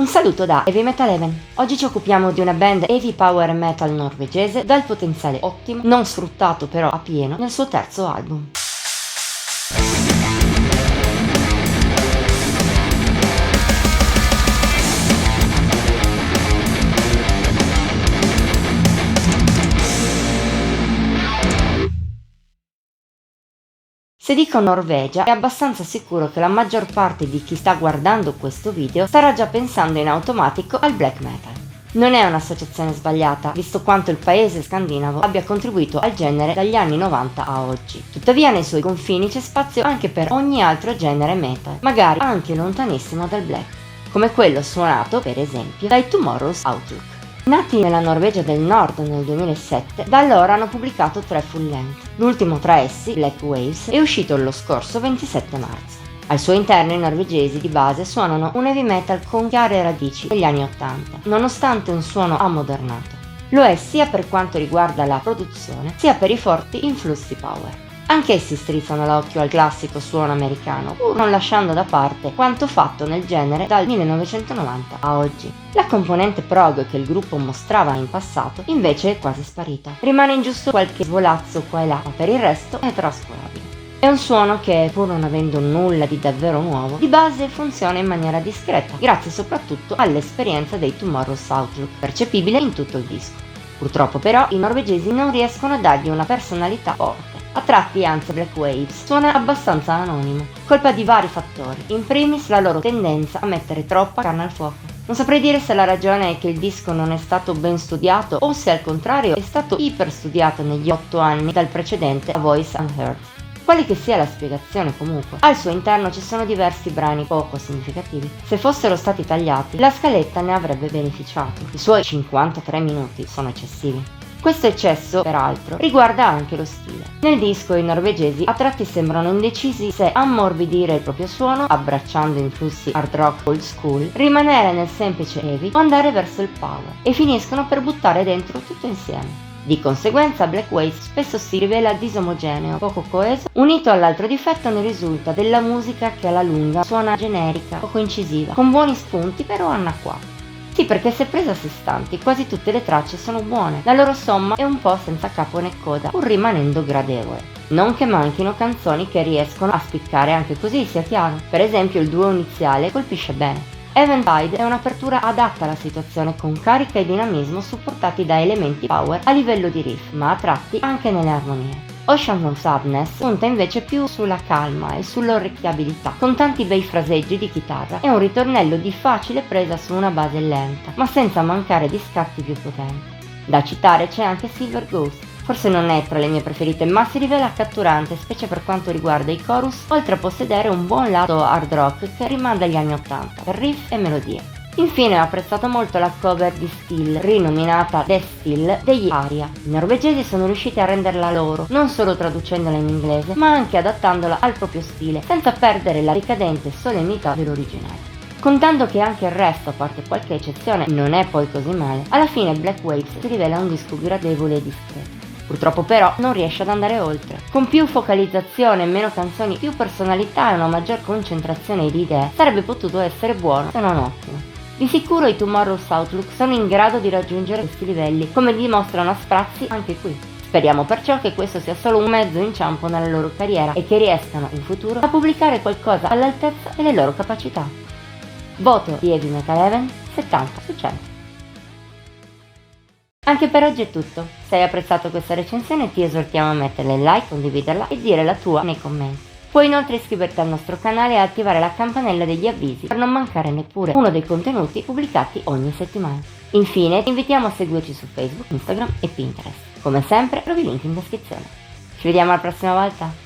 Un saluto da Heavy Metal Heaven. Oggi ci occupiamo di una band heavy power metal norvegese dal potenziale ottimo, non sfruttato però a pieno nel suo terzo album. Se dico Norvegia, è abbastanza sicuro che la maggior parte di chi sta guardando questo video starà già pensando in automatico al black metal. Non è un'associazione sbagliata, visto quanto il paese scandinavo abbia contribuito al genere dagli anni 90 a oggi. Tuttavia nei suoi confini c'è spazio anche per ogni altro genere metal, magari anche lontanissimo dal black, come quello suonato, per esempio, dai Tomorrow's Outlook. Nati nella Norvegia del Nord nel 2007, da allora hanno pubblicato 3 full length. L'ultimo tra essi, Black Waves, è uscito lo scorso 27 marzo. Al suo interno i norvegesi di base suonano un heavy metal con chiare radici degli anni 80, nonostante un suono ammodernato. Lo è sia per quanto riguarda la produzione, sia per i forti influssi power. Anch'essi strizzano l'occhio al classico suono americano, pur non lasciando da parte quanto fatto nel genere dal 1990 a oggi. La componente prog che il gruppo mostrava in passato invece è quasi sparita. Rimane in giusto qualche svolazzo qua e là, ma per il resto è trascurabile. È un suono che, pur non avendo nulla di davvero nuovo, di base funziona in maniera discreta, grazie soprattutto all'esperienza dei Tomorrow's Outlook, percepibile in tutto il disco. Purtroppo però i norvegesi non riescono a dargli una personalità forte. A tratti anzi Black Waves suona abbastanza anonimo, colpa di vari fattori, in primis la loro tendenza a mettere troppa carne al fuoco. Non saprei dire se la ragione è che il disco non è stato ben studiato o se al contrario è stato iperstudiato negli 8 anni dal precedente A Voice Unheard. Quale che sia la spiegazione comunque, al suo interno ci sono diversi brani poco significativi. Se fossero stati tagliati, la scaletta ne avrebbe beneficiato. I suoi 53 minuti sono eccessivi. Questo eccesso, peraltro, riguarda anche lo stile. Nel disco i norvegesi a tratti sembrano indecisi se ammorbidire il proprio suono, abbracciando influssi hard rock old school, rimanere nel semplice heavy o andare verso il power, e finiscono per buttare dentro tutto insieme. Di conseguenza Black Waves spesso si rivela disomogeneo, poco coeso. Unito all'altro difetto ne risulta della musica che alla lunga suona generica, poco incisiva, con buoni spunti però anacquati. Sì, perché se presa a sé stanti, quasi tutte le tracce sono buone, la loro somma è un po' senza capo né coda, pur rimanendo gradevole. Non che manchino canzoni che riescono a spiccare anche così, sia chiaro. Per esempio il duo iniziale colpisce bene. Eventide è un'apertura adatta alla situazione con carica e dinamismo supportati da elementi power a livello di riff, ma a tratti anche nelle armonie. Ocean of Sadness punta invece più sulla calma e sull'orecchiabilità, con tanti bei fraseggi di chitarra e un ritornello di facile presa su una base lenta, ma senza mancare di scatti più potenti. Da citare c'è anche Silver Ghost. Forse non è tra le mie preferite, ma si rivela catturante, specie per quanto riguarda i chorus, oltre a possedere un buon lato hard rock che rimanda agli anni 80, per riff e melodie. Infine ho apprezzato molto la cover di Still, rinominata Death Still, degli Aria. I norvegesi sono riusciti a renderla loro, non solo traducendola in inglese, ma anche adattandola al proprio stile, senza perdere la ricadente solennità dell'originale. Contando che anche il resto, a parte qualche eccezione, non è poi così male, alla fine Black Waves si rivela un disco gradevole e discreto. Purtroppo però non riesce ad andare oltre. Con più focalizzazione, meno canzoni, più personalità e una maggior concentrazione di idee, sarebbe potuto essere buono se non ottimo. Di sicuro i Tomorrow's Outlook sono in grado di raggiungere questi livelli, come dimostrano a sprazzi anche qui. Speriamo perciò che questo sia solo un mezzo inciampo nella loro carriera e che riescano in futuro a pubblicare qualcosa all'altezza delle loro capacità. Voto di Heavy Metal Heaven 70 su 100. Anche per oggi è tutto. Se hai apprezzato questa recensione ti esortiamo a metterle like, condividerla e dire la tua nei commenti. Puoi inoltre iscriverti al nostro canale e attivare la campanella degli avvisi per non mancare neppure uno dei contenuti pubblicati ogni settimana. Infine ti invitiamo a seguirci su Facebook, Instagram e Pinterest. Come sempre trovi i link in descrizione. Ci vediamo alla prossima volta!